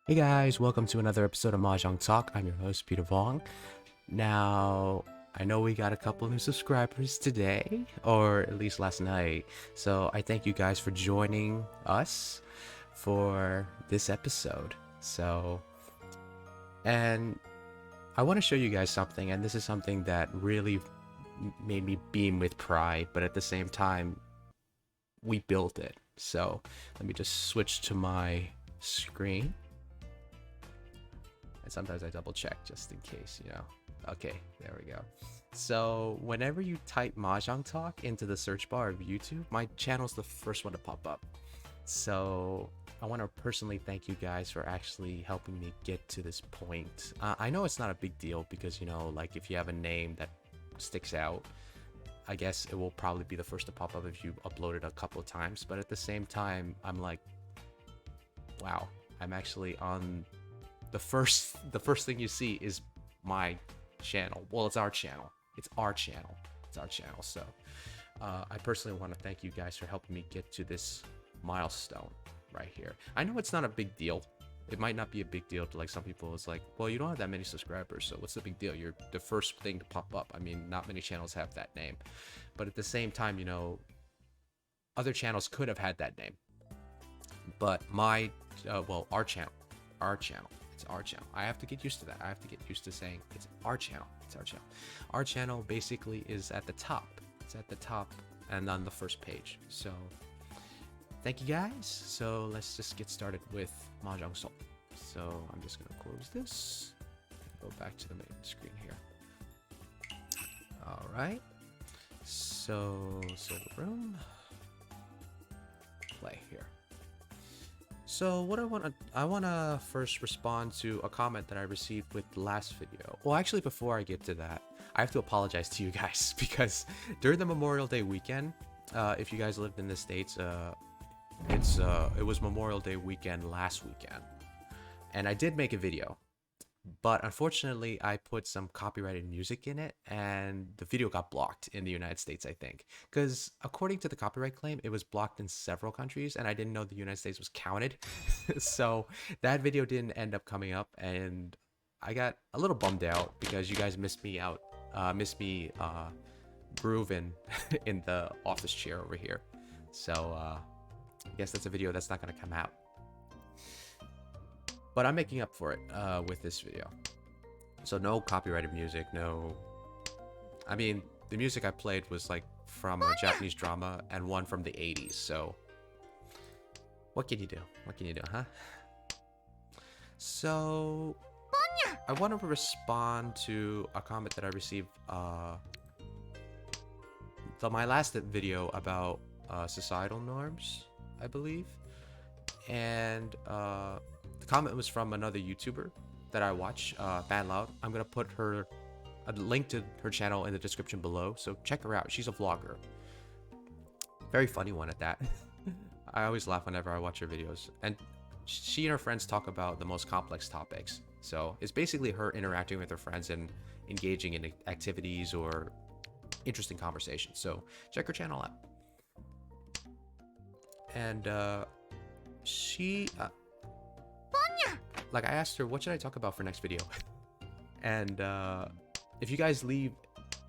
Hey guys, welcome to another episode of Mahjong Talk. I'm your host, Peter Vong. Now, I know we got a couple new subscribers today, or at least last night. So I thank you guys for joining us for this episode. And I want to show you guys something, and this is something that really made me beam with pride, but at the same time, we built it. So let me just switch to my screen. And sometimes I double check just in case. Okay, there we go. So whenever you type Mahjong Talk into the search bar of YouTube, my channel's the first one to pop up. So I want to personally thank you guys for actually helping me get to this point. I know it's not a big deal because, like if you have a name that sticks out, I guess it will probably be the first to pop up if you upload it a couple of times. But at the same time, I'm like, wow, I'm actually on the first thing you see is my channel. Well, it's our channel. So I personally want to thank you guys for helping me get to this milestone right here. I know it's not a big deal. It might not be a big deal to like some people. It's like, well, you don't have that many subscribers, so what's the big deal? You're the first thing to pop up. I mean, not many channels have that name. But at the same time, other channels could have had that name. But our channel, it's our channel. I have to get used to that. I have to get used to saying it's our channel. It's our channel. Our channel basically is at the top. It's at the top and on the first page. So thank you guys. So let's just get started with Mahjong Soul. So I'm just gonna close this. Go back to the main screen here. All right. So Soul Room. Play here. So what I wanna first respond to a comment that I received with the last video. Well, actually, before I get to that, I have to apologize to you guys because during the Memorial Day weekend, if you guys lived in the States, it was Memorial Day weekend last weekend, and I did make a video. But unfortunately, I put some copyrighted music in it, and the video got blocked in the United States, I think. Because according to the copyright claim, it was blocked in several countries, and I didn't know the United States was counted. So that video didn't end up coming up, and I got a little bummed out because you guys missed me out, grooving in the office chair over here. So I guess that's a video that's not going to come out. But I'm making up for it with this video. So no copyrighted music, no... I mean, the music I played was like from a Japanese drama and one from the 80s, so... What can you do? What can you do, huh? So... I want to respond to a comment that I received my last video about societal norms, I believe. And the comment was from another YouTuber that I watch, Madlaud. I'm gonna put a link to her channel in the description below, so check her out. She's a vlogger. Very funny one at that. I always laugh whenever I watch her videos. And she and her friends talk about the most complex topics. So it's basically her interacting with her friends and engaging in activities or interesting conversations. So check her channel out. And she like, I asked her, what should I talk about for next video? And if you guys leave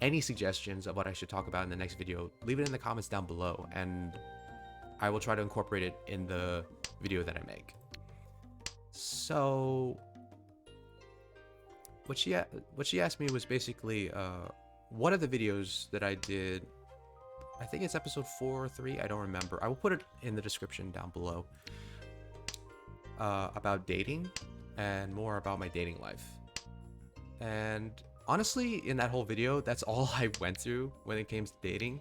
any suggestions of what I should talk about in the next video, leave it in the comments down below, and I will try to incorporate it in the video that I make. So what she asked me was basically one of the videos that I did, I think it's episode 4 or 3, I don't remember. I will put it in the description down below. About dating and more about my dating life. And honestly, in that whole video, that's all I went through when it came to dating.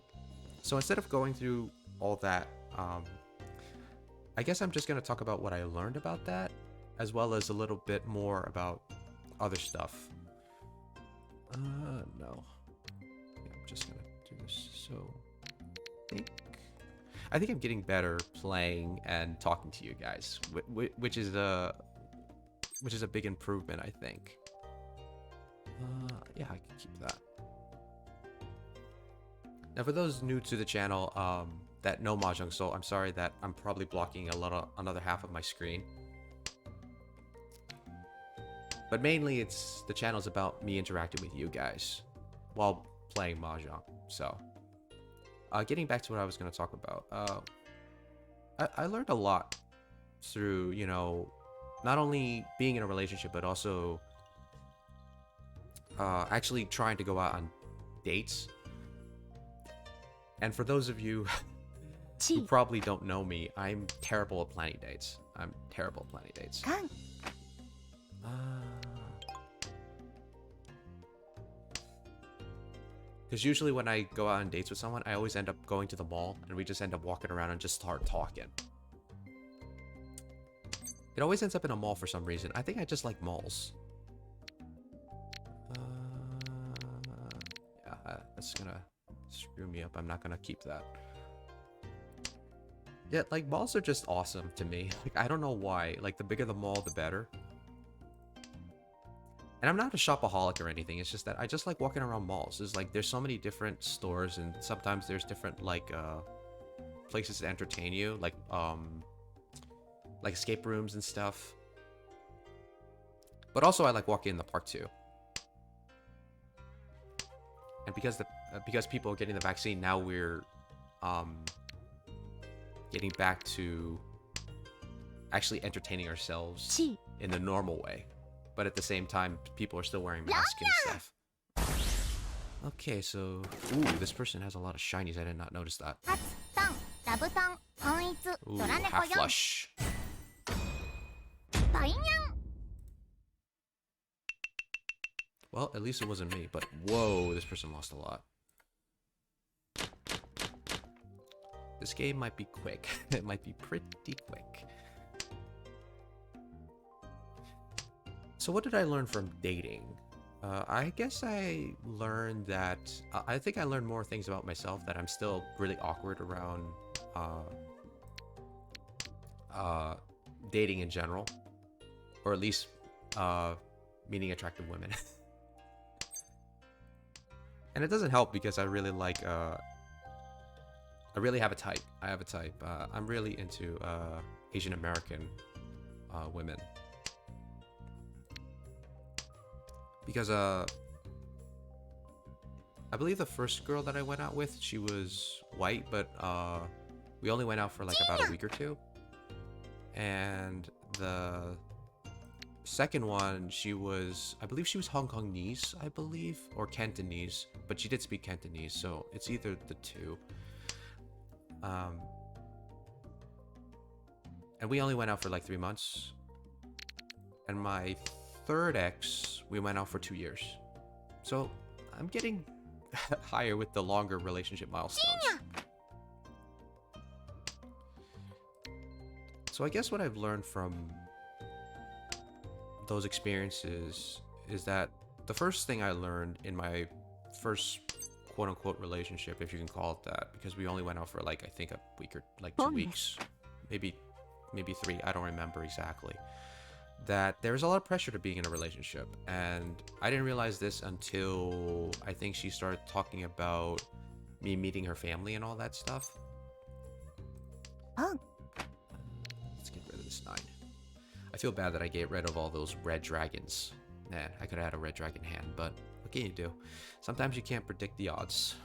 So instead of going through all that, I guess I'm just going to talk about what I learned about that, as well as a little bit more about other stuff. No. I'm just going to do this. So, I think I'm getting better playing and talking to you guys, which is a big improvement, I think. Yeah, I can keep that. Now, for those new to the channel that know Mahjong Soul, I'm sorry that I'm probably blocking another half of my screen. But mainly, the channel's about me interacting with you guys while playing Mahjong. So, getting back to what I was going to talk about, I learned a lot through, you know, not only being in a relationship, but also actually trying to go out on dates. And for those of you who probably don't know me, I'm terrible at planning dates. I'm terrible at planning dates. Because usually when I go out on dates with someone, I always end up going to the mall, and we just end up walking around and just start talking. It always ends up in a mall for some reason. I think I just like malls. Yeah, that's gonna screw me up. I'm not gonna keep that. Yeah, like malls are just awesome to me. Like, I don't know why. Like, the bigger the mall, the better. And I'm not a shopaholic or anything. It's just that I just like walking around malls. There's so many different stores, and sometimes there's different like places to entertain you, like escape rooms and stuff. But also I like walking in the park too. And because people are getting the vaccine, now we're getting back to actually entertaining ourselves in the normal way. But at the same time, people are still wearing masks and stuff. Okay, so... Ooh, this person has a lot of shinies. I did not notice that. Ooh, half flush. Well, at least it wasn't me, but whoa, this person lost a lot. This game might be quick. It might be pretty quick. So what did I learn from dating? I guess I learned that... I think I learned more things about myself, that I'm still really awkward around dating in general. Or at least meeting attractive women. And it doesn't help because I really like... I really have a type. I have a type. I'm really into Asian American women. Because I believe the first girl that I went out with, she was white, but we only went out for like about a week or two. And the second one, I believe she was Hong Kongese, I believe, or Cantonese, but she did speak Cantonese, so it's either the two. And we only went out for like 3 months. And my third ex, we went out for 2 years. So I'm getting higher with the longer relationship milestones. So I guess what I've learned from those experiences is that the first thing I learned in my first quote-unquote relationship, if you can call it that, because we only went out for like, I think a week or like 2 weeks, maybe 3, I don't remember exactly, that there's a lot of pressure to being in a relationship. And I didn't realize this until I think she started talking about me meeting her family and all that stuff. Let's get rid of this 9. I feel bad that I get rid of all those red dragons. Man, I could have had a red dragon hand, but what can you do? Sometimes you can't predict the odds.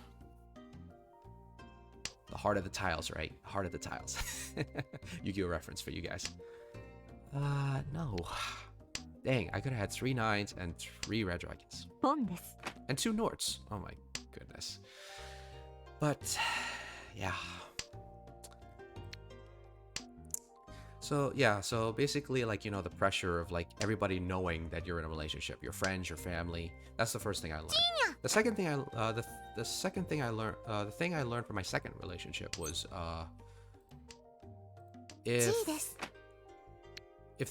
The heart of the tiles, right? Heart of the tiles. Yu-Gi-Oh reference for you guys. No. Dang, I could have had 3 9s and 3 red dragons. And 2 Nords. Oh my goodness. But, yeah. So, yeah, so basically, like, you know, the pressure of, like, everybody knowing that you're in a relationship. Your friends, your family. That's the first thing I learned. The second thing I learned, the thing I learned from my second relationship was, if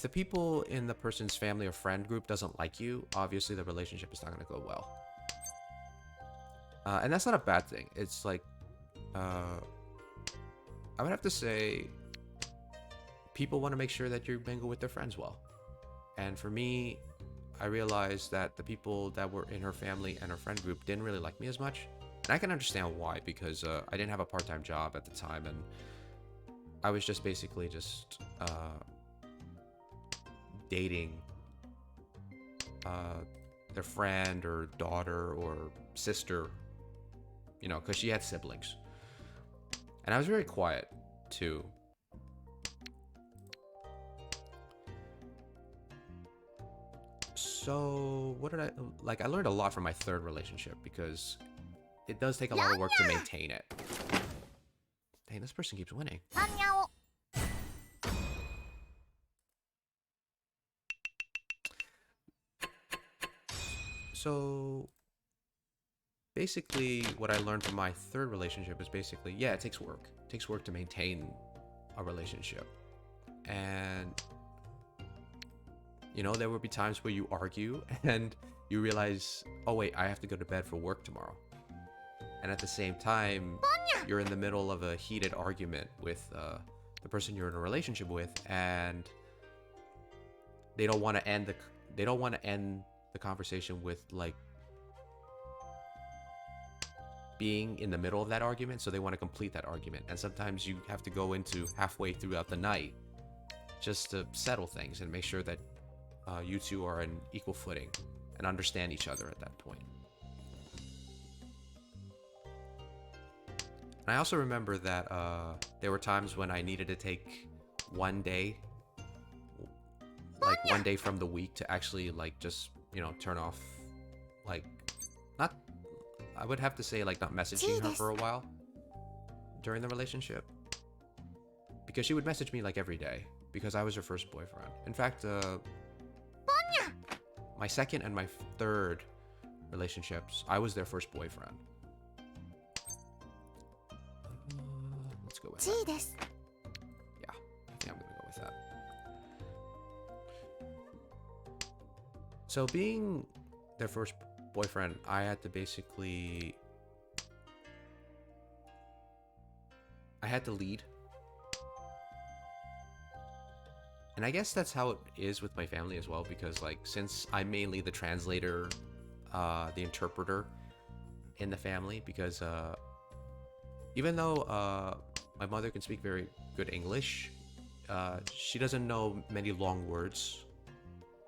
the people in the person's family or friend group doesn't like you, obviously the relationship is not going to go well. And that's not a bad thing. It's like, I would have to say, people want to make sure that you mingle with their friends well. And for me, I realized that the people that were in her family and her friend group didn't really like me as much. And I can understand why, because I didn't have a part-time job at the time, and I was just basically just dating their friend or daughter or sister, you know, because she had siblings. And I was very quiet too. So what did I like? I learned a lot from my third relationship because it does take a lot of work to maintain it. Dang, this person keeps winning. So basically what I learned from my third relationship is basically, yeah, it takes work. It takes work to maintain a relationship. And you know, there will be times where you argue and you realize, oh wait, I have to go to bed for work tomorrow. And at the same time, you're in the middle of a heated argument with the person you're in a relationship with, and they don't want to end the conversation with like being in the middle of that argument, so they want to complete that argument. And sometimes you have to go into halfway throughout the night just to settle things and make sure that you two are on equal footing and understand each other at that point. And I also remember that there were times when I needed to take one day, like one day from the week, to actually like just, you know, turn off, like, not, I would have to say like not messaging her for a while during the relationship, because she would message me like every day because I was her first boyfriend. In fact, my second and my third relationships, I was their first boyfriend. Let's go with that. Yeah, I think I'm gonna go with that. So being their first boyfriend, I had to basically, I had to lead. And I guess that's how it is with my family as well, because like since I'm mainly the translator, the interpreter in the family, because even though my mother can speak very good English, she doesn't know many long words,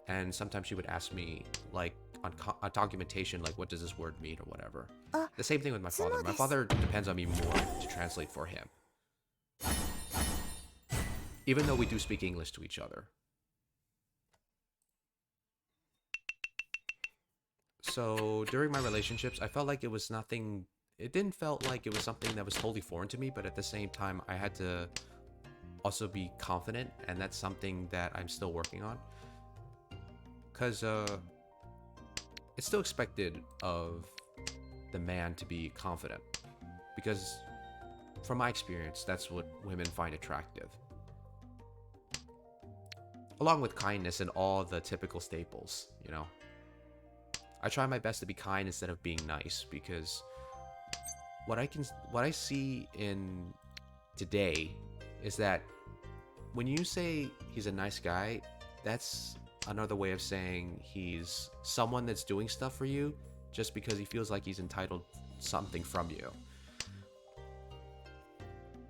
and sometimes she would ask me like on documentation, like what does this word mean or whatever. The same thing with my father. My father depends on me more to translate for him, even though we do speak English to each other. So during my relationships, I felt like it was nothing, it didn't felt like it was something that was totally foreign to me, but at the same time, I had to also be confident, and that's something that I'm still working on. Because it's still expected of the man to be confident, because from my experience, that's what women find attractive. Along with kindness and all the typical staples, you know. I try my best to be kind instead of being nice, because what I see in today is that when you say he's a nice guy, that's another way of saying he's someone that's doing stuff for you just because he feels like he's entitled something from you.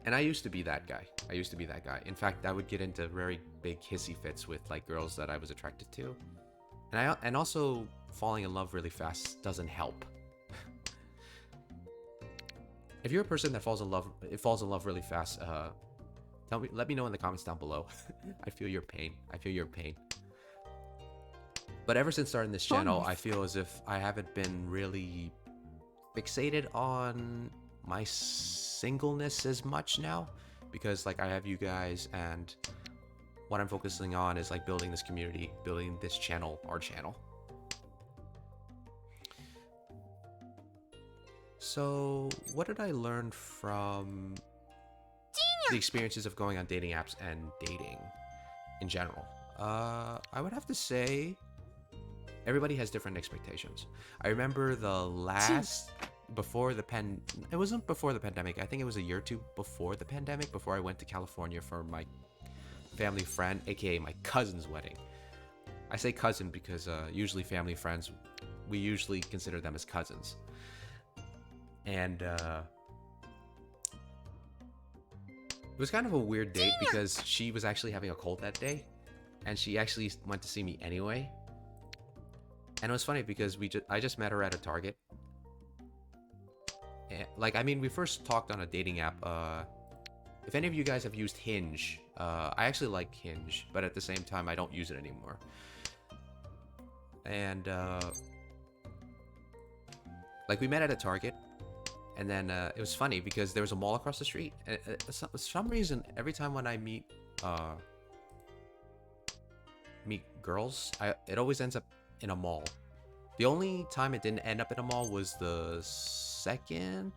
And I used to be that guy. In fact, I would get into very big hissy fits with like girls that I was attracted to. And also falling in love really fast doesn't help. If you're a person that falls in love really fast, let me know in the comments down below. I feel your pain. But ever since starting this channel, I feel as if I haven't been really fixated on my singleness as much now, because like I have you guys, and what I'm focusing on is like building this community, building this channel, our channel. So what did I learn from the experiences of going on dating apps and dating in general? I would have to say everybody has different expectations. I remember the last, it wasn't before the pandemic. I think it was a year or two before the pandemic, before I went to California for my family friend, aka my cousin's wedding. I say cousin because usually family friends, we usually consider them as cousins. And it was kind of a weird date because she was actually having a cold that day, and she actually went to see me anyway. And it was funny because I just met her at a Target. And, like, I mean, we first talked on a dating app. If any of you guys have used Hinge, I actually like Hinge, but at the same time, I don't use it anymore. And like, we met at a Target, and then it was funny because there was a mall across the street. And for some reason, every time when I meet girls, it always ends up in a mall. The only time it didn't end up in a mall was the second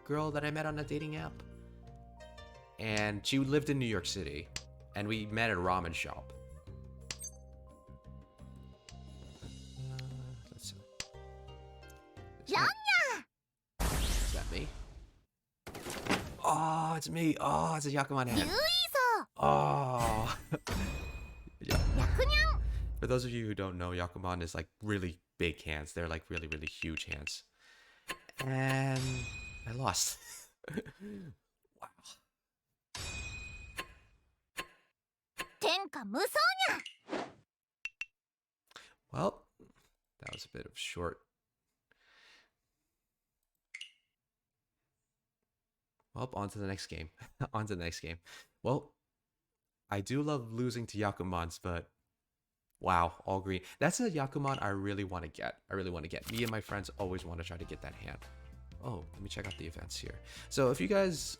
girl that I met on a dating app, and she lived in New York City, and we met at a ramen shop. Let's see. Is that me? Oh, it's me. Oh, it's a Yakuman hand. Oh. Yeah. For those of you who don't know, Yakuman is like really big hands. They're like really, really huge hands. And I lost. Wow. Well, that was a bit of short. Well, on to the next game. On to the next game. Well, I do love losing to Yakumans, but wow, all green. That's a Yakuman I really want to get. Me and my friends always want to try to get that hand. Oh, let me check out the events here. So if you guys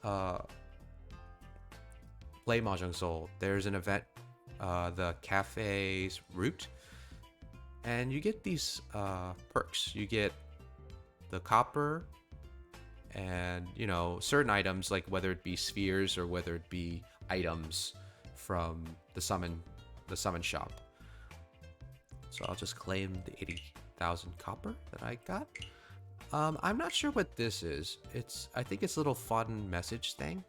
play Mahjong Soul, there's an event, the Cafe's Route, and you get these perks. You get the copper, and you know, certain items, like whether it be spheres or whether it be items from the summon shop. So I'll just claim the 80,000 copper that I got. I'm not sure what this is. I think it's a little fun message thing.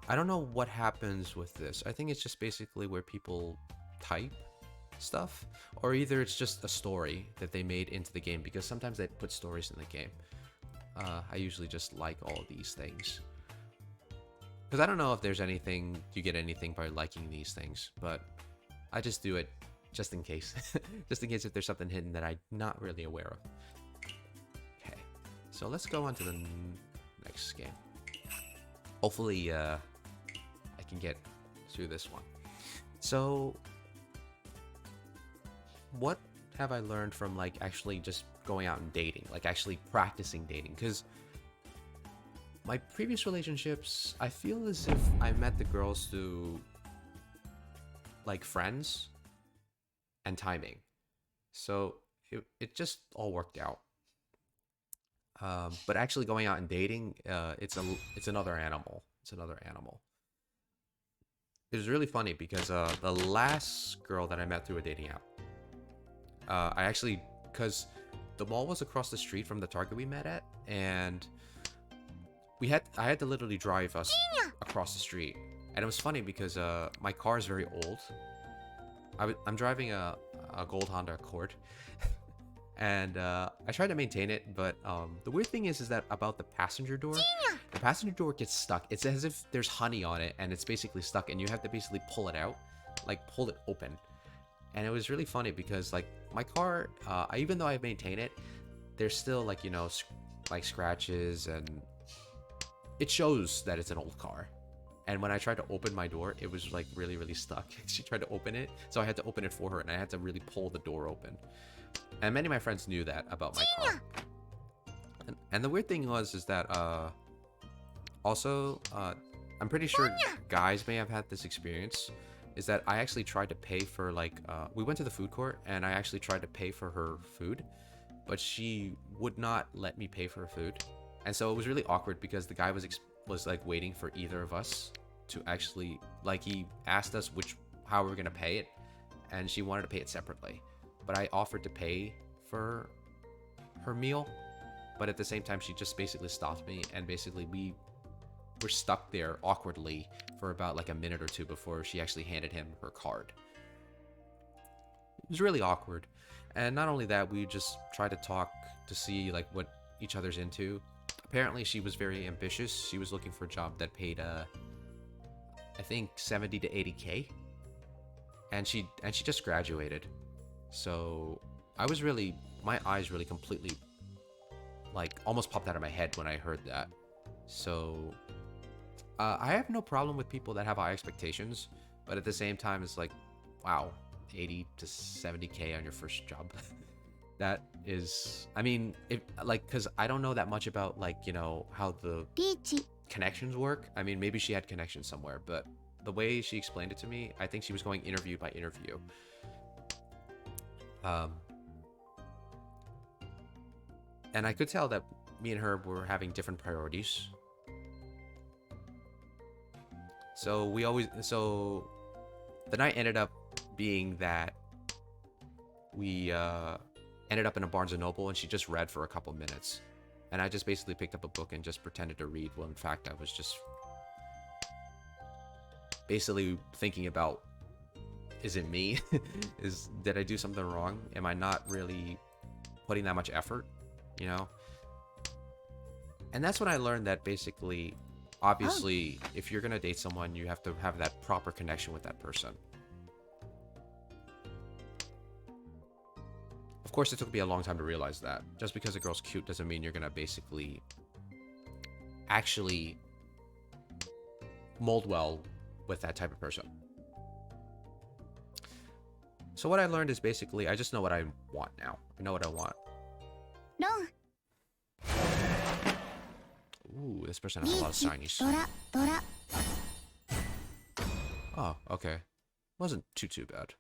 I don't know what happens with this. I think it's just basically where people type stuff, or either it's just a story that they made into the game, because sometimes they put stories in the game. I usually just like all of these things, because I don't know if there's anything, you get anything by liking these things, but I just do it just in case. Just in case if there's something hidden that I'm not really aware of. Okay, so let's go on to the next game. Hopefully I can get through this one. So what have I learned from like actually just going out and dating, like actually practicing dating? Because my previous relationships, I feel as if I met the girls through like friends and timing, so it just all worked out. But actually going out and dating, it's another animal. It's another animal. It was really funny because the last girl that I met through a dating app, I actually, because the mall was across the street from the Target we met at, and I had to literally drive us across the street, and it was funny because my car is very old. I'm driving a gold Honda Accord, and I tried to maintain it, but the weird thing is that about the passenger door gets stuck. It's as if there's honey on it, and it's basically stuck, and you have to basically pull it out, like pull it open. And it was really funny because like my car, even though I maintain it, there's still like, you know, like scratches, and it shows that it's an old car. And when I tried to open my door, it was like really, really stuck. She tried to open it, so I had to open it for her, and I had to really pull the door open. And many of my friends knew that about my car. And the weird thing is that also I'm pretty sure guys may have had this experience, is that I actually tried to pay for like we went to the food court, and I actually tried to pay for her food, but she would not let me pay for her food. And so it was really awkward because the guy was like waiting for either of us to actually, like, he asked us how we were gonna pay it, and she wanted to pay it separately, but I offered to pay for her meal, but at the same time she just basically stopped me, and basically we were stuck there awkwardly for about like a minute or two before she actually handed him her card. It was really awkward. And not only that, we just tried to talk to see like what each other's into. Apparently she was very ambitious. She was looking for a job that paid I think 70 to 80k, and she just graduated. So I was really, my eyes really completely, like, almost popped out of my head when I heard that. So I have no problem with people that have high expectations, but at the same time, it's like, wow, 80 to 70K on your first job. That is, I mean, if like, because I don't know that much about, like, you know, how the connections work. I mean, maybe she had connections somewhere, but the way she explained it to me, I think she was going interview by interview. And I could tell that me and her were having different priorities. So the night ended up being that we ended up in a Barnes and Noble, and she just read for a couple minutes, and I just basically picked up a book and just pretended to read. Well, in fact, I was just basically thinking about, is it me? Did I do something wrong? Am I not really putting that much effort? You know? And that's when I learned that basically, obviously, if you're gonna date someone, you have to have that proper connection with that person. Of course, it took me a long time to realize that. Just because a girl's cute doesn't mean you're gonna basically actually mold well with that type of person. So what I learned is basically, I just know what I want now. I know what I want. No. Ooh, this person has a lot of signies. Oh, okay. Wasn't too bad.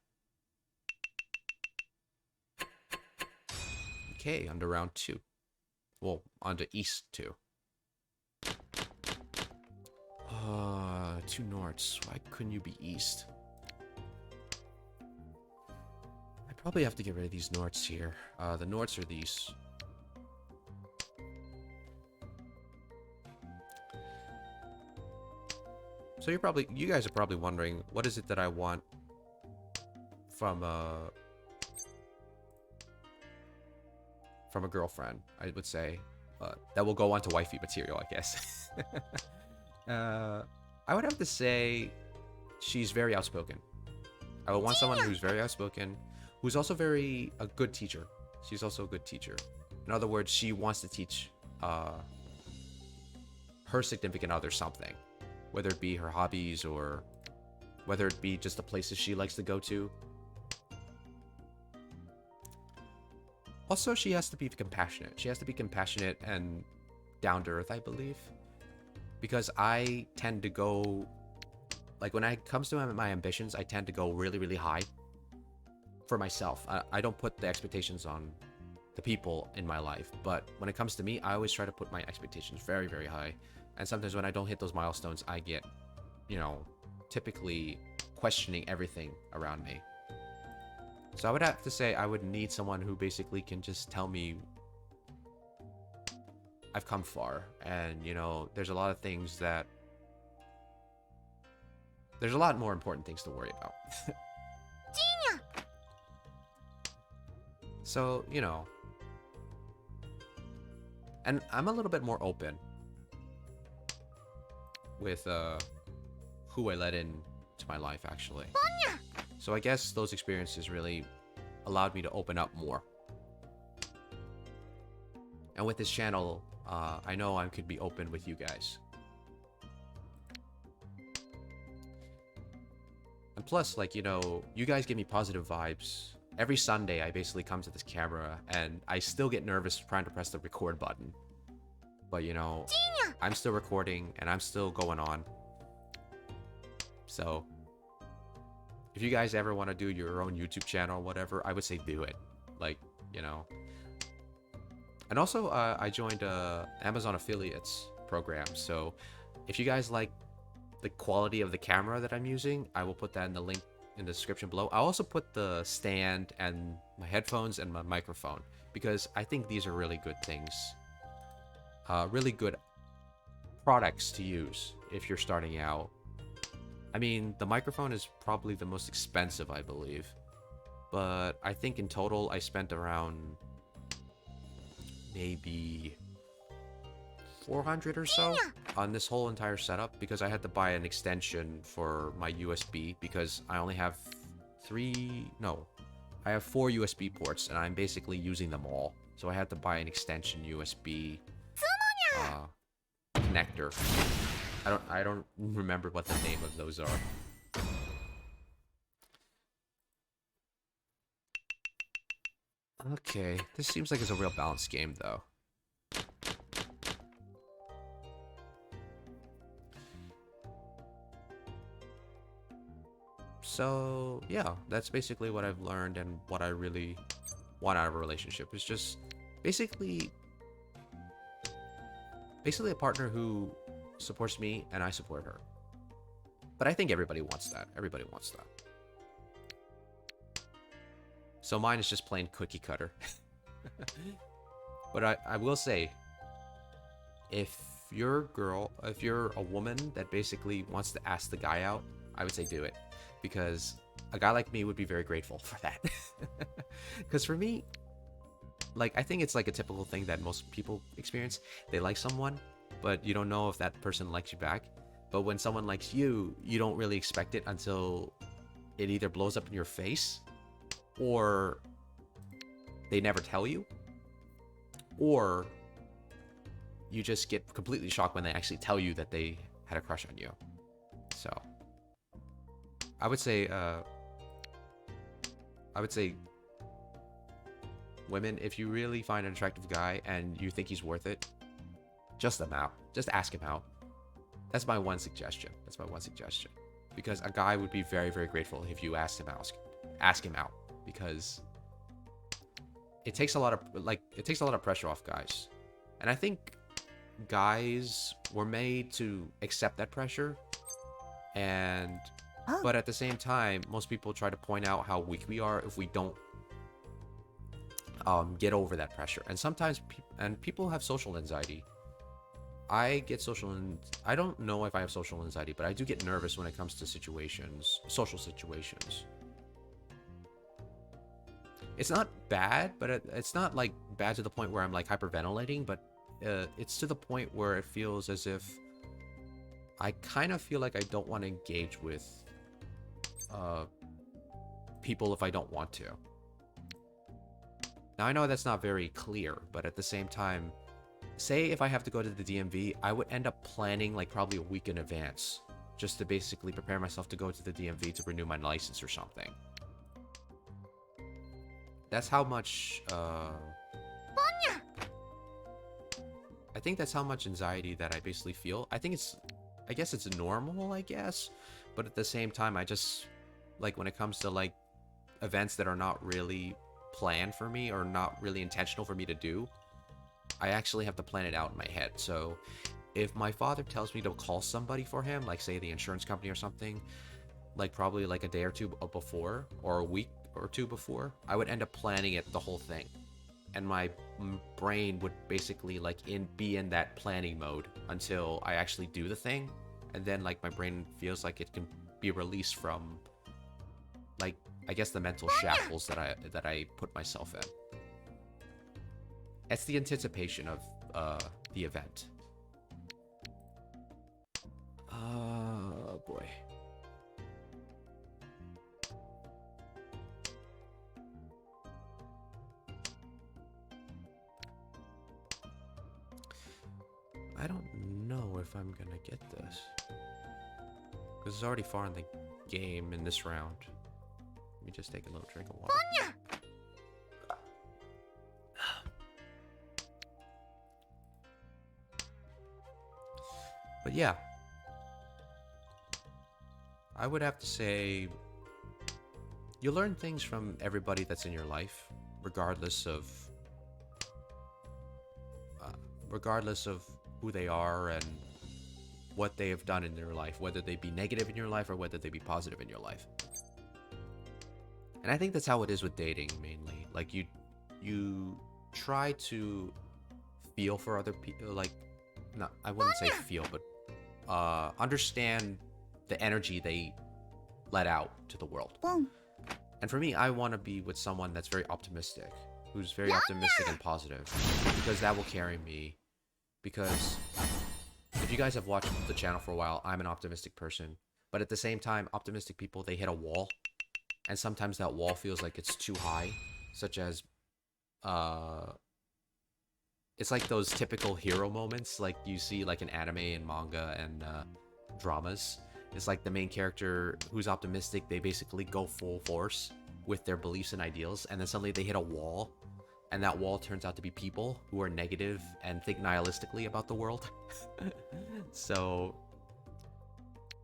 Okay, on to round 2. Well, on to East 2. 2 Norths. Why couldn't you be East? I probably have to get rid of these Norths here. The Norths are these. So you guys are probably wondering, what is it that I want from a girlfriend? I would say that will go on to wifey material, I guess. I would have to say she's very outspoken. I would want someone who's very outspoken, who's also a good teacher. She's also a good teacher. In other words, she wants to teach her significant other something, whether it be her hobbies or whether it be just the places she likes to go to. Also, she has to be compassionate. She has to be compassionate and down to earth, I believe. Because I tend to go, like, when it comes to my ambitions, I tend to go really, really high for myself. I don't put the expectations on the people in my life. But when it comes to me, I always try to put my expectations very, very high. And sometimes when I don't hit those milestones, I get, you know, typically questioning everything around me. So I would have to say I would need someone who basically can just tell me I've come far, and, you know, there's a lot of things that... There's a lot more important things to worry about. So, you know... And I'm a little bit more open with who I let in to my life, actually. So I guess those experiences really allowed me to open up more. And with this channel, I know I could be open with you guys. And plus, like, you know, you guys give me positive vibes. Every Sunday, I basically come to this camera, and I still get nervous trying to press the record button. But, you know, I'm still recording, and I'm still going on. So... if you guys ever want to do your own YouTube channel or whatever, I would say do it. Like, you know. And also, I joined Amazon affiliates program. So if you guys like the quality of the camera that I'm using, I will put that in the link in the description below. I'll also put the stand and my headphones and my microphone, because I think these are really good things. Really good products to use if you're starting out. I mean, the microphone is probably the most expensive, I believe. But I think in total, I spent around maybe 400 or so on this whole entire setup, because I had to buy an extension for my USB, because I only have I have 4 USB ports, and I'm basically using them all. So I had to buy an extension USB connector. I don't remember what the name of those are. Okay, this seems like it's a real balanced game, though. So, yeah, that's basically what I've learned and what I really want out of a relationship. It's just basically a partner who supports me and I support her. But I think everybody wants that. Everybody wants that. So mine is just plain cookie cutter. But I will say, if you're a woman that basically wants to ask the guy out, I would say do it. Because a guy like me would be very grateful for that. Because for me, like, I think it's like a typical thing that most people experience. They like someone, but you don't know if that person likes you back. But when someone likes you, you don't really expect it until it either blows up in your face, or they never tell you, or you just get completely shocked when they actually tell you that they had a crush on you. So I would say women, if you really find an attractive guy and you think he's worth it, just ask him out. That's my one suggestion. Because a guy would be very, very grateful if you ask him out, because it takes a lot of pressure off guys. And I think guys were made to accept that pressure, and but at the same time, most people try to point out how weak we are if we don't get over that pressure. And sometimes people have social anxiety. I don't know if I have social anxiety, but I do get nervous when it comes to social situations. It's not bad, but it's not like bad to the point where I'm like hyperventilating, but it's to the point where it feels as if I kind of feel like I don't want to engage with people if I don't want to. Now, I know that's not very clear, but at the same time, say if I have to go to the DMV, I would end up planning like probably a week in advance just to basically prepare myself to go to the DMV to renew my license or something. That's how much I think that's how much anxiety that I basically feel. I guess it's normal, but at the same time, I just, like, when it comes to like events that are not really planned for me or not really intentional for me to do, I actually have to plan it out in my head. So if my father tells me to call somebody for him, like say the insurance company or something, like probably like a day or two before, or a week or two before, I would end up planning it, the whole thing. And my brain would basically like be in that planning mode until I actually do the thing. And then like my brain feels like it can be released from, like, I guess the mental shackles that I put myself in. It's the anticipation of the event. Oh boy. I don't know if I'm gonna get this, because it's already far in the game in this round. Let me just take a little drink of water. But yeah, I would have to say you learn things from everybody that's in your life, regardless of who they are and what they have done in their life, whether they be negative in your life or whether they be positive in your life. And I think that's how it is with dating, mainly. Like, you try to feel for other people, like, no, I wouldn't say feel, but understand the energy they let out to the world. And for me, I want to be with someone that's very optimistic, who's very optimistic and positive, because that will carry me. Because if you guys have watched the channel for a while, I'm an optimistic person. But at the same time, optimistic people, they hit a wall. and sometimes that wall feels like it's too high, such as uh it's like those typical hero moments like you see like in anime and manga and dramas. It's like the main character who's optimistic, they basically go full force with their beliefs and ideals, and then suddenly they hit a wall, and that wall turns out to be people who are negative and think nihilistically about the world. So,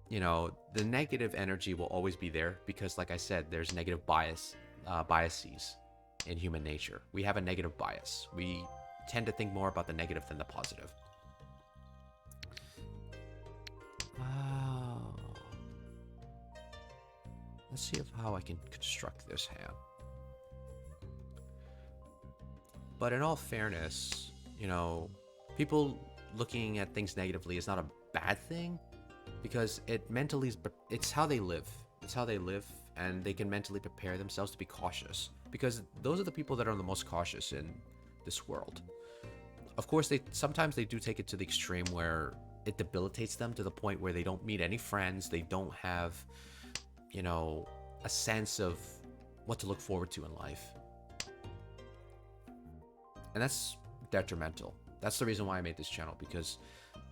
the negative energy will always be there because, like I said, there's negative biases in human nature. We have a negative bias. We tend to think more about the negative than the positive. Wow. Let's see how I can construct this hand. But in all fairness, people looking at things negatively is not a bad thing, because it's how they live. It's how they live, and they can mentally prepare themselves to be cautious, because those are the people that are the most cautious in this world. Of course, sometimes they do take it to the extreme where it debilitates them to the point where they don't meet any friends, they don't have, a sense of what to look forward to in life. And that's detrimental. That's the reason why I made this channel, because,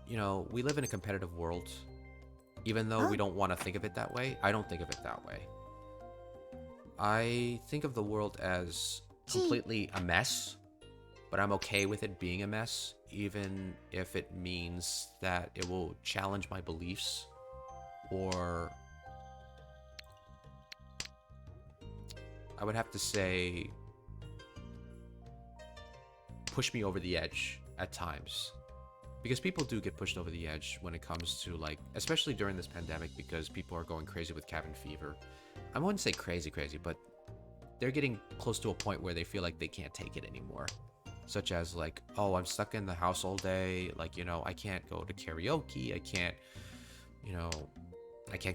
we live in a competitive world. Even though we don't want to think of it that way, I don't think of it that way. I think of the world as completely a mess, but I'm okay with it being a mess, even if it means that it will challenge my beliefs, or I would have to say push me over the edge at times. Because people do get pushed over the edge when it comes to, like, especially during this pandemic, because people are going crazy with cabin fever. I wouldn't say crazy, but they're getting close to a point where they feel like they can't take it anymore. Such as, like, oh, I'm stuck in the house all day. Like, I can't go to karaoke. I can't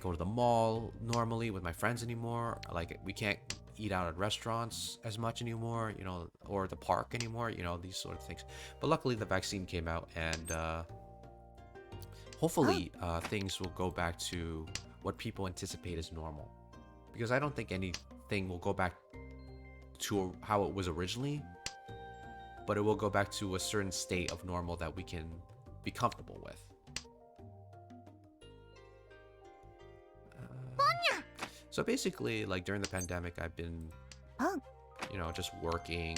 go to the mall normally with my friends anymore. Like, we can't eat out at restaurants as much anymore, or the park anymore, these sort of things. But luckily the vaccine came out, and hopefully things will go back to what people anticipate as normal. Because I don't think anything will go back to how it was originally, but it will go back to a certain state of normal that we can be comfortable with. So basically, like, during the pandemic, I've been, just working,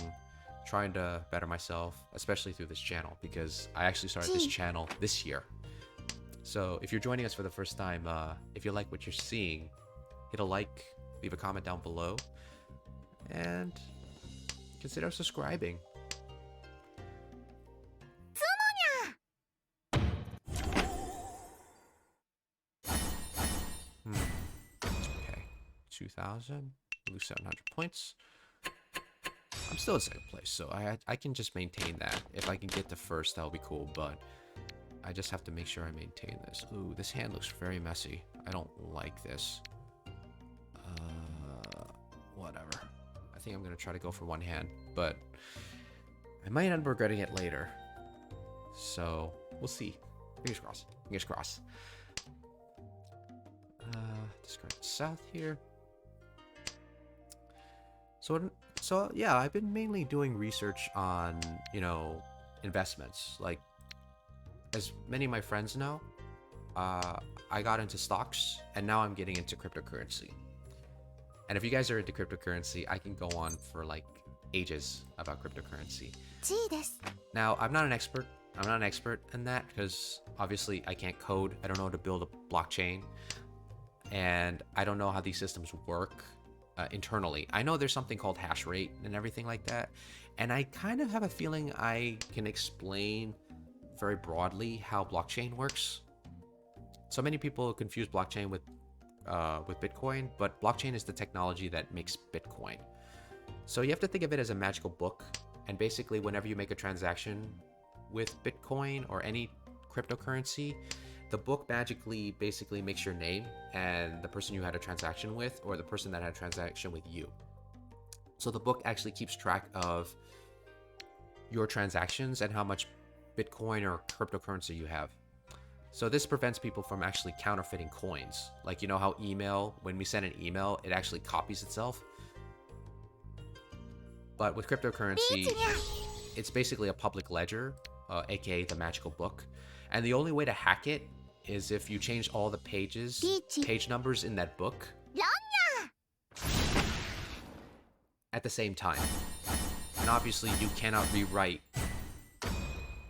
trying to better myself, especially through this channel, because I actually started this channel this year. So if you're joining us for the first time, if you like what you're seeing, hit a like, leave a comment down below, and consider subscribing. Okay, 2,000, lose 700 points. I'm still in second place, so I can just maintain that. If I can get to first, that'll be cool, but I just have to make sure I maintain this. Ooh, this hand looks very messy. I don't like this. Whatever. I think I'm gonna try to go for one hand, but I might end up regretting it later. So, we'll see. Fingers crossed. Fingers crossed. Discard south here. So yeah, I've been mainly doing research on, investments. Like, as many of my friends know, I got into stocks, and now I'm getting into cryptocurrency. And if you guys are into cryptocurrency, I can go on for like ages about cryptocurrency. Now, I'm not an expert. I'm not an expert in that, because obviously I can't code. I don't know how to build a blockchain, and I don't know how these systems work internally. I know there's something called hash rate and everything like that, and I kind of have a feeling I can explain very broadly how blockchain works. So many people confuse blockchain with Bitcoin, but blockchain is the technology that makes Bitcoin. So you have to think of it as a magical book, and basically whenever you make a transaction with Bitcoin or any cryptocurrency, the book magically basically makes your name and the person you had a transaction with, or the person that had a transaction with you. So the book actually keeps track of your transactions and how much Bitcoin or cryptocurrency you have. So this prevents people from actually counterfeiting coins. Like, you know how email, when we send an email, it actually copies itself? But with cryptocurrency, it's basically a public ledger, aka the magical book. And the only way to hack it is if you change all the page numbers in that book at the same time. And obviously you cannot rewrite,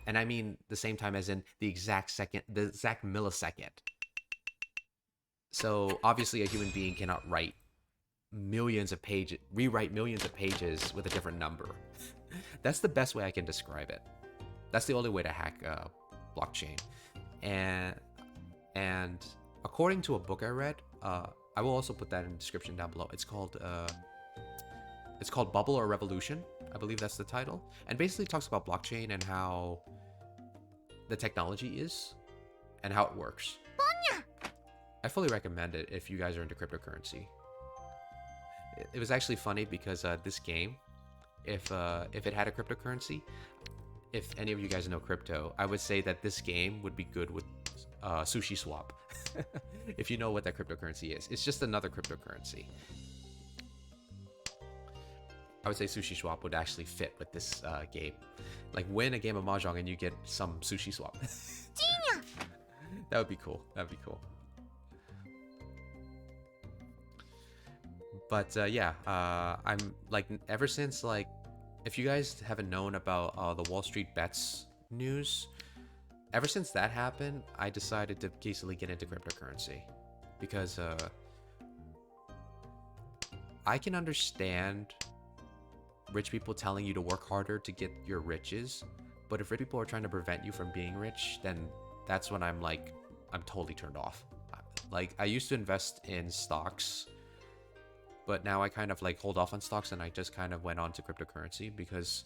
and I mean the same time as in the exact second, the exact millisecond. So obviously a human being cannot rewrite millions of pages with a different number. That's the best way I can describe it. That's the only way to hack blockchain. And according to a book I read, I will also put that in the description down below. It's called Bubble or Revolution. I believe that's the title. And basically talks about blockchain and how the technology is and how it works. I fully recommend it if you guys are into cryptocurrency. It was actually funny because this game, if it had a cryptocurrency, if any of you guys know crypto, I would say that this game would be good with Sushi Swap. If you know what that cryptocurrency is. It's just another cryptocurrency. I would say Sushi Swap would actually fit with this game. Like, win a game of Mahjong and you get some Sushi Swap. That would be cool. That would be cool. But yeah, I'm like, ever since, like, if you guys haven't known about the Wall Street Bets news, ever since that happened, I decided to basically get into cryptocurrency. Because I can understand rich people telling you to work harder to get your riches, but if rich people are trying to prevent you from being rich, then that's when I'm like, I'm totally turned off. Like, I used to invest in stocks, but now I kind of like hold off on stocks and I just kind of went on to cryptocurrency because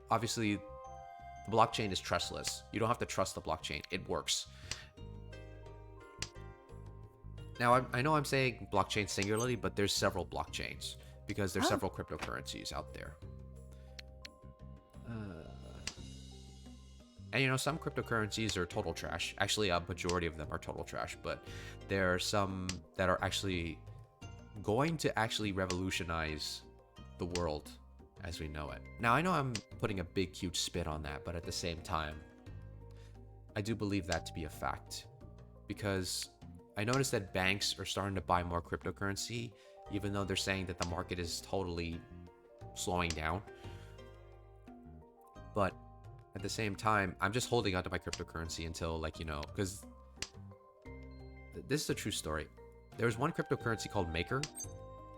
obviously the blockchain is trustless. You don't have to trust the blockchain. It works. Now, I know I'm saying blockchain singularly, but there's several blockchains because there's several cryptocurrencies out there. And you know, some cryptocurrencies are total trash. Actually, a majority of them are total trash, but there are some that are actually going to actually revolutionize the world as we know it. Now, I know I'm putting a big, huge spin on that, but at the same time, I do believe that to be a fact. Because I noticed that banks are starting to buy more cryptocurrency, even though they're saying that the market is totally slowing down. But at the same time, I'm just holding onto my cryptocurrency until, like, you know, because this is a true story. There was one cryptocurrency called Maker.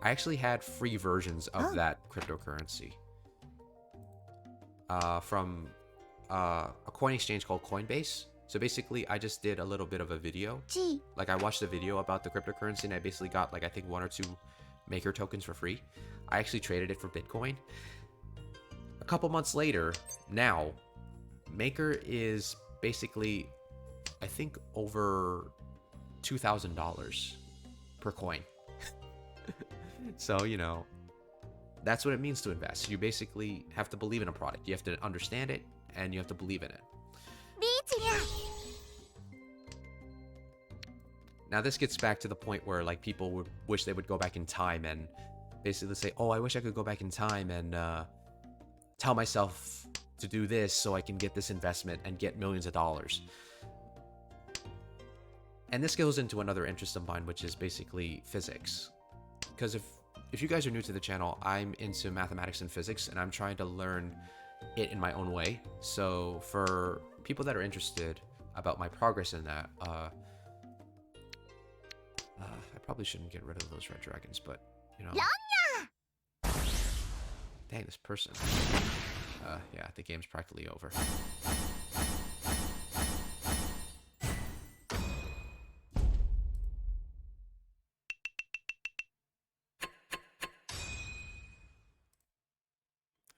I actually had free versions of that cryptocurrency from a coin exchange called Coinbase. So basically, I just did a little bit of a video. Like, I watched a video about the cryptocurrency and I basically got, like, I think 1 or 2 Maker tokens for free. I actually traded it for Bitcoin. A couple months later, now, Maker is basically, I think, over $2,000 per coin. So, you know, that's what it means to invest. You basically have to believe in a product. You have to understand it, and you have to believe in it. Now, this gets back to the point where, like, people would wish they would go back in time and basically say, oh, I wish I could go back in time and tell myself to do this so I can get this investment and get millions of dollars. And this goes into another interest of mine, which is basically physics. Because if you guys are new to the channel, I'm into mathematics and physics, and I'm trying to learn it in my own way. So for people that are interested about my progress in that, I probably shouldn't get rid of those red dragons, but, you know. Dang, this person. Yeah, the game's practically over.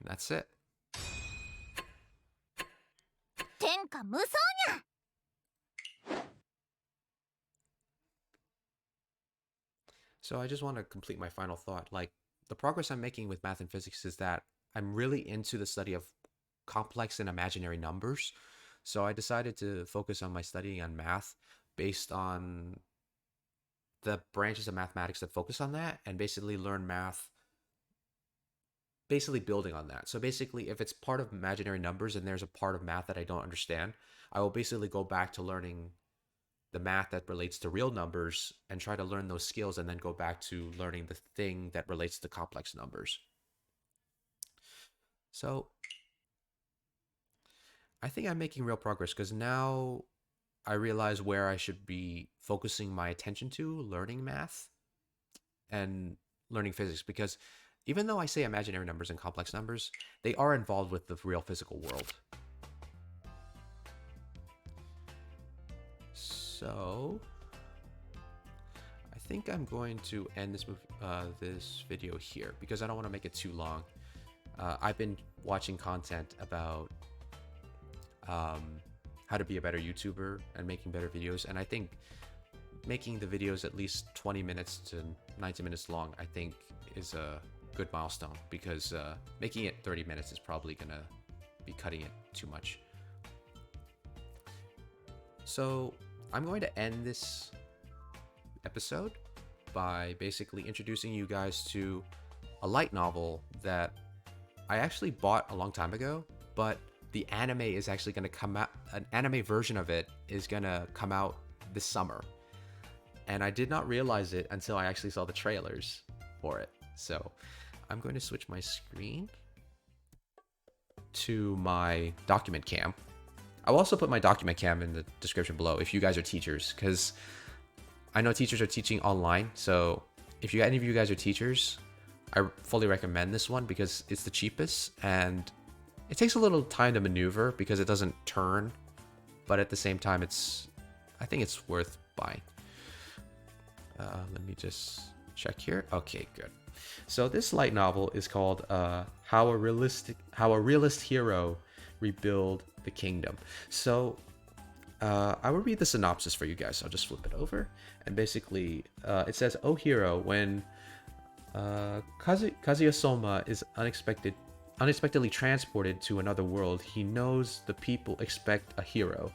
And that's it. So I just want to complete my final thought. Like, the progress I'm making with math and physics is that I'm really into the study of complex and imaginary numbers. So I decided to focus on my studying on math based on the branches of mathematics that focus on that, and basically learn math basically building on that. So basically, if it's part of imaginary numbers and there's a part of math that I don't understand, I will basically go back to learning the math that relates to real numbers and try to learn those skills, and then go back to learning the thing that relates to complex numbers. So I think I'm making real progress because now I realize where I should be focusing my attention to learning math and learning physics, because even though I say imaginary numbers and complex numbers, they are involved with the real physical world. So I think I'm going to end this video here because I don't want to make it too long. I've been watching content about how to be a better YouTuber and making better videos, and I think making the videos at least 20 minutes to 90 minutes long, I think, is a good milestone, because making it 30 minutes is probably gonna be cutting it too much. So I'm going to end this episode by basically introducing you guys to a light novel that I actually bought a long time ago, but the anime is actually going to come out. An anime version of it is going to come out this summer. And I did not realize it until I actually saw the trailers for it. So I'm going to switch my screen to my document cam. I'll also put my document cam in the description below if you guys are teachers, because I know teachers are teaching online. So if any of you guys are teachers, I fully recommend this one because it's the cheapest, and it takes a little time to maneuver because it doesn't turn, but at the same time, I think it's worth buying. Let me just check here. Okay, good. So this light novel is called How a Realist Hero Rebuild the Kingdom. So I will read the synopsis for you guys. I'll just flip it over, and basically it says, "Oh hero, when Kazuya Soma is unexpectedly transported to another world, he knows the people expect a hero.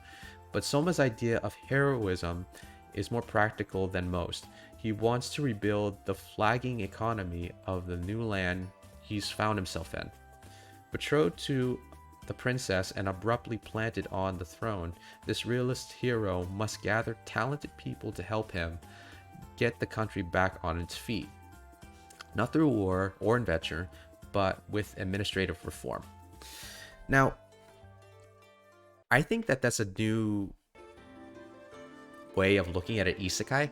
But Soma's idea of heroism is more practical than most. He wants to rebuild the flagging economy of the new land he's found himself in. Betrothed to the princess and abruptly planted on the throne, this realist hero must gather talented people to help him get the country back on its feet. Not through war or adventure, but with administrative reform." Now, I think that that's a new way of looking at an isekai,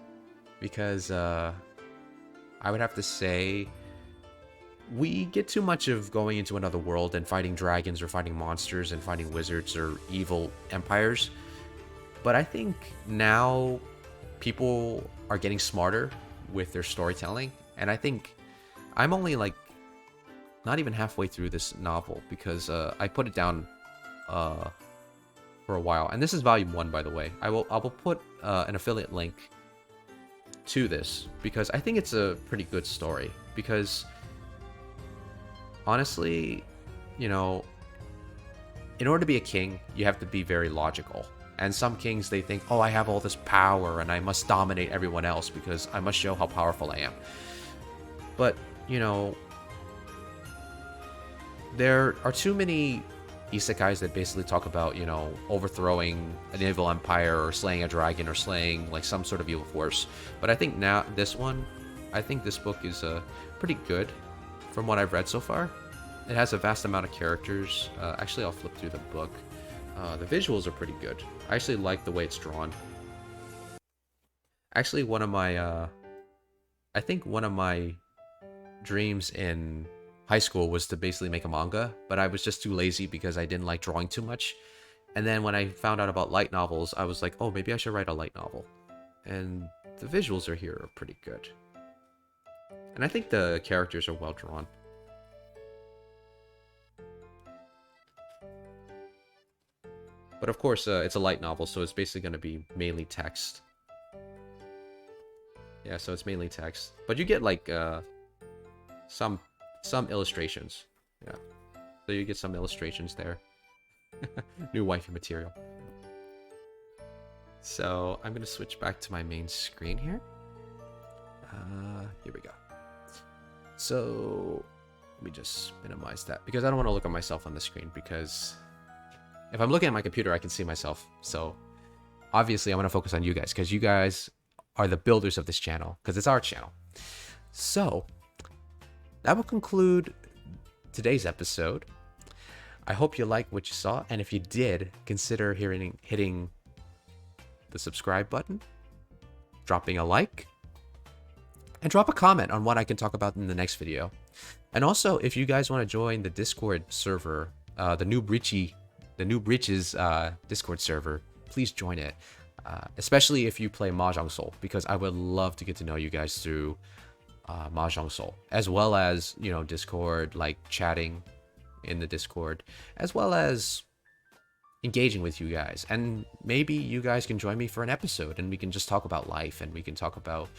because I would have to say we get too much of going into another world and fighting dragons or fighting monsters and fighting wizards or evil empires. But I think now people are getting smarter with their storytelling, and I think I'm only like not even halfway through this novel because I put it down for a while. And this is volume 1, by the way. I will put an affiliate link to this because I think it's a pretty good story. Because honestly, you know, in order to be a king, you have to be very logical. And some kings, they think, oh, I have all this power and I must dominate everyone else because I must show how powerful I am. But, you know, there are too many isekais that basically talk about, you know, overthrowing an evil empire or slaying a dragon or slaying like some sort of evil force. But I think now I think this book is pretty good from what I've read so far. It has a vast amount of characters. Actually, I'll flip through the book. The visuals are pretty good. I actually like the way it's drawn. Actually, I think one of my dreams in high school was to basically make a manga, but I was just too lazy because I didn't like drawing too much. And then when I found out about light novels, I was like, oh, maybe I should write a light novel. And the visuals are pretty good. And I think the characters are well drawn. But of course, it's a light novel, so it's basically going to be mainly text. Yeah, so it's mainly text. But you get like some illustrations. Yeah. So you get some illustrations there. New wifey material. So I'm gonna switch back to my main screen here. Here we go. So let me just minimize that because I don't want to look at myself on the screen, because if I'm looking at my computer, I can see myself. So obviously I want to focus on you guys, because you guys are the builders of this channel, because it's our channel. So that will conclude today's episode. I hope you liked what you saw, and if you did, consider hitting the subscribe button, dropping a like, and drop a comment on what I can talk about in the next video. And also, if you guys want to join the Discord server, the New Breaches Discord server, please join it. Especially if you play Mahjong Soul, because I would love to get to know you guys through Mahjong Soul, as well as, you know, Discord, like chatting in the Discord, as well as engaging with you guys. And maybe you guys can join me for an episode and we can just talk about life, and we can talk about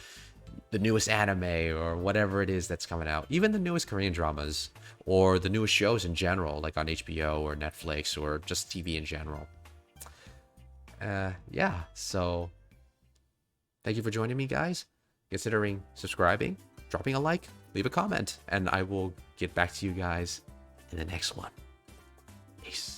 the newest anime or whatever it is that's coming out, even the newest Korean dramas or the newest shows in general, like on HBO or Netflix or just TV in general. Yeah, so thank you for joining me, guys. Considering subscribing, dropping a like, leave a comment, and I will get back to you guys in the next one. Peace.